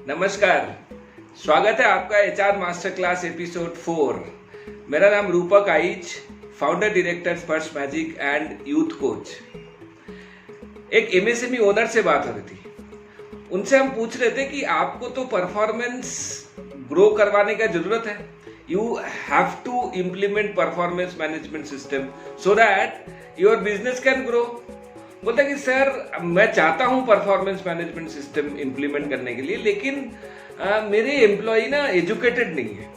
नमस्कार, स्वागत है आपका एचआर मास्टर क्लास एपिसोड 4। मेरा नाम रूपक आइच, फाउंडर डायरेक्टर स्पर्श मैजिक एंड यूथ कोच। एक एमएसएमई ओनर से बात हो रही थी। उनसे हम पूछ रहे थे कि आपको तो परफॉर्मेंस ग्रो करवाने का जरूरत है, you have to implement performance management system so that your business can grow. बोलता कि सर मैं चाहता हूं परफॉर्मेंस मैनेजमेंट सिस्टम इंप्लीमेंट करने के लिए, लेकिन मेरे एम्प्लॉय ना एजुकेटेड नहीं है,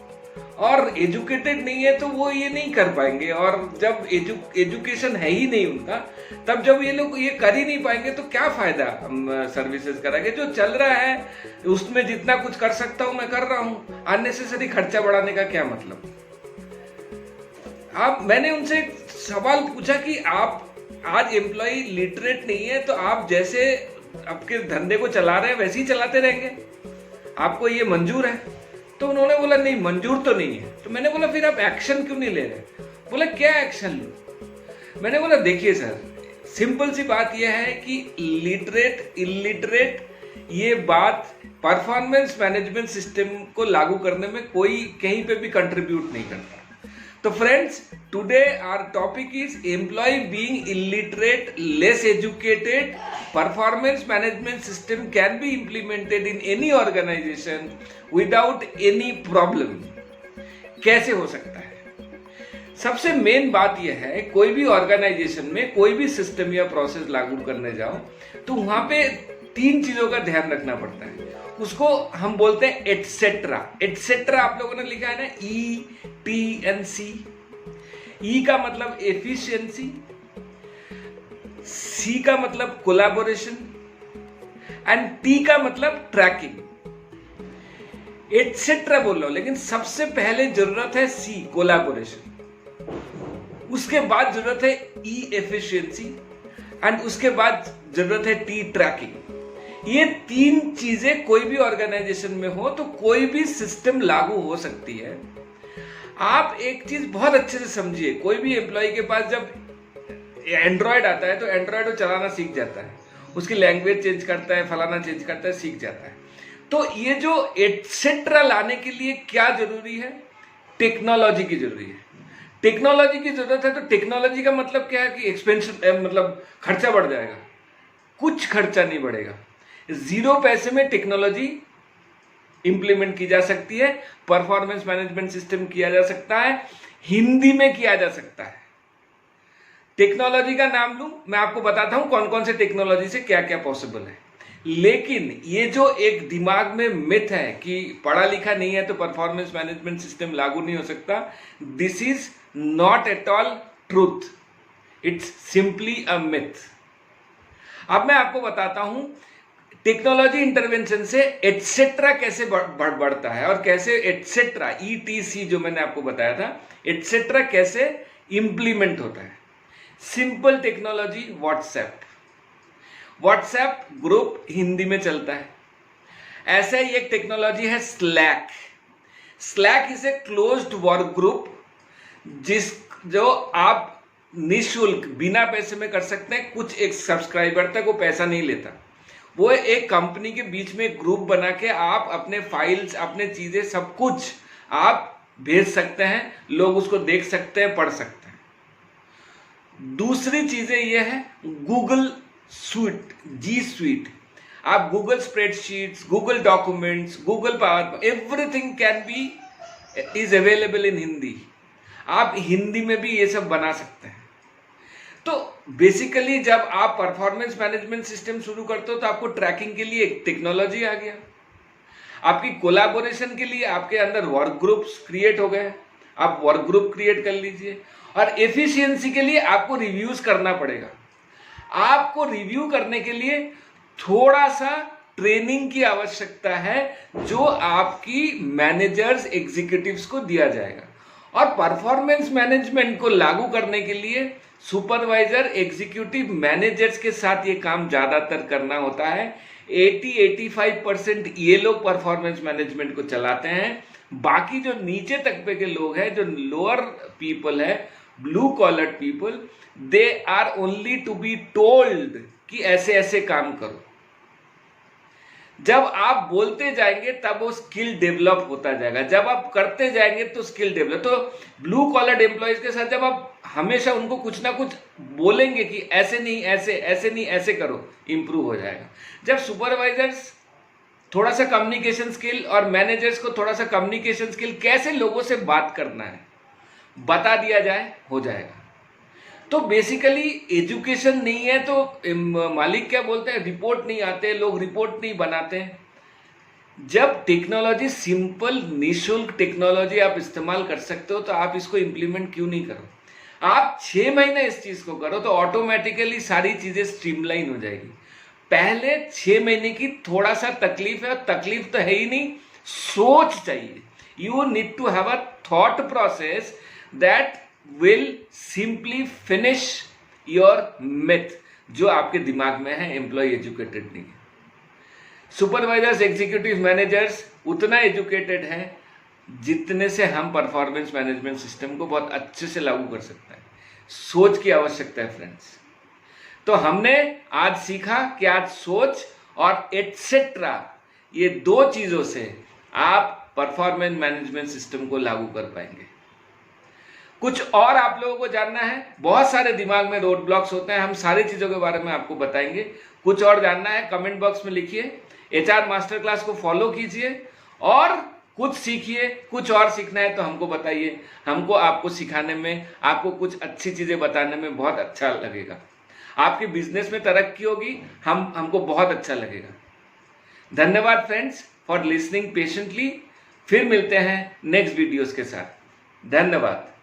और एजुकेटेड नहीं है तो वो ये नहीं कर पाएंगे, और जब एजुकेशन है ही नहीं उनका, तब जब ये लोग ये कर ही नहीं पाएंगे तो क्या फायदा सर्विसेज कराएंगे। जो चल रहा है उसमें जितना कुछ कर सकता हूं मैं कर रहा हूं, अननेसेसरी खर्चा बढ़ाने का क्या मतलब। मैंने उनसे एक सवाल पूछा कि आप आज एम्प्लॉय लिटरेट नहीं है तो आप जैसे आपके धंधे को चला रहे हैं वैसे ही चलाते रहेंगे, आपको ये मंजूर है? तो उन्होंने बोला नहीं, मंजूर तो नहीं है। तो मैंने बोला फिर आप एक्शन क्यों नहीं ले रहे? बोला क्या एक्शन लूं? मैंने बोला देखिए सर, सिंपल सी बात यह है कि लिटरेट इलिटरेट ये बात परफॉर्मेंस मैनेजमेंट सिस्टम को लागू करने में कोई कहीं पे भी कंट्रीब्यूट नहीं करता। तो friends, today our topic is employ being illiterate, less educated, performance management system can be implemented in any organisation without any problem. कैसे हो सकता है? सबसे मेन बात यह है, कोई भी ऑर्गेनाइजेशन में कोई भी सिस्टम या प्रोसेस लागू करने जाओ तो वहां पे 3 चीजों का ध्यान रखना पड़ता है। उसको हम बोलते हैं एटसेट्रा। एटसेट्रा आप लोगों ने लिखा है ना, ETNC। ई का मतलब एफिशिएंसी, सी का मतलब कोलैबोरेशन एंड टी का मतलब ट्रैकिंग। एटसेट्रा बोल रहा हूं, लेकिन सबसे पहले जरूरत है सी, कोलैबोरेशन। उसके बाद जरूरत है ई, एफिशिएंसी, एंड उसके बाद जरूरत है टी, ट्रैकिंग। ये 3 चीजें कोई भी ऑर्गेनाइजेशन में हो तो कोई भी सिस्टम लागू हो सकती है। आप एक चीज बहुत अच्छे से समझिए, कोई भी एम्प्लॉय के पास जब एंड्रॉयड आता है तो एंड्रॉयड वो चलाना सीख जाता है, उसकी लैंग्वेज चेंज करता है, फलाना चेंज करता है, सीख जाता है। तो ये जो एटसेट्रा लाने के लिए क्या जरूरी है? टेक्नोलॉजी की जरूरी है। टेक्नोलॉजी की जरूरत है। तो टेक्नोलॉजी का मतलब क्या है कि एक्सपेंशन, मतलब खर्चा बढ़ जाएगा। कुछ खर्चा नहीं बढ़ेगा। 0 पैसे में टेक्नोलॉजी इंप्लीमेंट की जा सकती है, परफॉर्मेंस मैनेजमेंट सिस्टम किया जा सकता है, हिंदी में किया जा सकता है। टेक्नोलॉजी का नाम लूं, मैं आपको बताता हूं कौन कौन से टेक्नोलॉजी से क्या क्या पॉसिबल है। लेकिन ये जो एक दिमाग में मिथ है कि पढ़ा लिखा नहीं है तो परफॉर्मेंस मैनेजमेंट सिस्टम लागू नहीं हो सकता, this is not at all truth, it's simply a myth. अब मैं आपको बताता हूं टेक्नोलॉजी इंटरवेंशन से एटसेट्रा कैसे बढ़ता है, और कैसे एटसेट्रा, ETC जो मैंने आपको बताया था, एटसेट्रा कैसे इंप्लीमेंट होता है। Simple technology, WhatsApp group Hindi में चलता है। ऐसे ही एक टेक्नोलॉजी है slack. Slack is a closed work group जो आप निःशुल्क बिना पैसे में कर सकते हैं। कुछ एक सब्सक्राइबर तक वो पैसा नहीं लेता। वो एक कंपनी के बीच में ग्रुप बना के आप अपने फाइल्स, अपने चीजें, सब कुछ आप भेज सकते हैं, लोग उसको देख सकते हैं, पढ़ सकते हैं। दूसरी चीजें ये है गूगल स्वीट, G Suite। आप Google spreadsheets, Google documents, Google power, everything can be is available in Hindi. आप हिंदी में भी ये सब बना सकते हैं। तो बेसिकली जब आप परफॉर्मेंस मैनेजमेंट सिस्टम शुरू करते हो तो आपको ट्रैकिंग के लिए एक टेक्नोलॉजी आ गया, आपकी कोलैबोरेशन के लिए आपके अंदर वर्क ग्रुप्स क्रिएट हो गए, आप वर्क ग्रुप क्रिएट कर लीजिए, और एफिशिएंसी के लिए आपको रिव्यूज करना पड़ेगा। आपको रिव्यू करने के लिए थोड़ा सा ट्रेनिंग की आवश्यकता है जो आपकी मैनेजर्स, एग्जीक्यूटिव्स को दिया जाएगा। और परफॉर्मेंस मैनेजमेंट को लागू करने के लिए सुपरवाइजर, एग्जीक्यूटिव, मैनेजर्स के साथ ये काम ज्यादातर करना होता है। 80-85% ये लोग परफॉर्मेंस मैनेजमेंट को चलाते हैं। बाकी जो नीचे तबके के लोग हैं, जो लोअर पीपल है, blue collar people, they are only to be told कि ऐसे ऐसे काम करो। जब आप बोलते जाएंगे तब वो स्किल डेवलप होता जाएगा, जब आप करते जाएंगे तो स्किल डेवलप। तो ब्लू कॉलर एम्प्लॉयज के साथ जब आप हमेशा उनको कुछ ना कुछ बोलेंगे कि ऐसे नहीं ऐसे, ऐसे नहीं ऐसे करो, इंप्रूव हो जाएगा। जब सुपरवाइजर्स थोड़ा सा कम्युनिकेशन स्किल और मैनेजर्स को थोड़ा सा कम्युनिकेशन स्किल, कैसे लोगों से बात करना है बता दिया जाए, हो जाएगा। तो बेसिकली एजुकेशन नहीं है तो मालिक क्या बोलते हैं, रिपोर्ट नहीं आते, लोग रिपोर्ट नहीं बनाते। जब टेक्नोलॉजी सिंपल निःशुल्क टेक्नोलॉजी आप इस्तेमाल कर सकते हो तो आप इसको इंप्लीमेंट क्यों नहीं करो। आप 6 महीने इस चीज को करो तो ऑटोमेटिकली सारी चीजें स्ट्रीमलाइन हो जाएगी। पहले 6 महीने की थोड़ा सा तकलीफ है, और तकलीफ तो है ही नहीं, सोच चाहिए। You need to have a thought process that will simply finish your myth, जो आपके दिमाग में है एम्प्लॉय एजुकेटेड नहीं है। सुपरवाइजर्स, एग्जीक्यूटिव मैनेजर्स उतना एजुकेटेड हैं जितने से हम परफॉर्मेंस मैनेजमेंट सिस्टम को बहुत अच्छे से लागू कर सकते हैं। सोच की आवश्यकता है फ्रेंड्स। तो हमने आज सीखा कि आज सोच और एटसेट्रा, ये 2 चीजों से आप परफॉर्मेंस मैनेजमेंट सिस्टम को लागू कर पाएंगे। कुछ और आप लोगों को जानना है, बहुत सारे दिमाग में रोड ब्लॉक्स होते हैं, हम सारी चीजों के बारे में आपको बताएंगे। कुछ और जानना है कमेंट बॉक्स में लिखिए, HR मास्टर क्लास को फॉलो कीजिए और कुछ सीखिए। कुछ और सीखना है तो हमको बताइए, हमको आपको सिखाने में, आपको कुछ अच्छी चीजें बताने में बहुत अच्छा लगेगा। आपके बिजनेस में तरक्की होगी, हमको बहुत अच्छा लगेगा। धन्यवाद फ्रेंड्स फॉर लिसनिंग पेशेंटली। फिर मिलते हैं नेक्स्ट वीडियोस के साथ। धन्यवाद।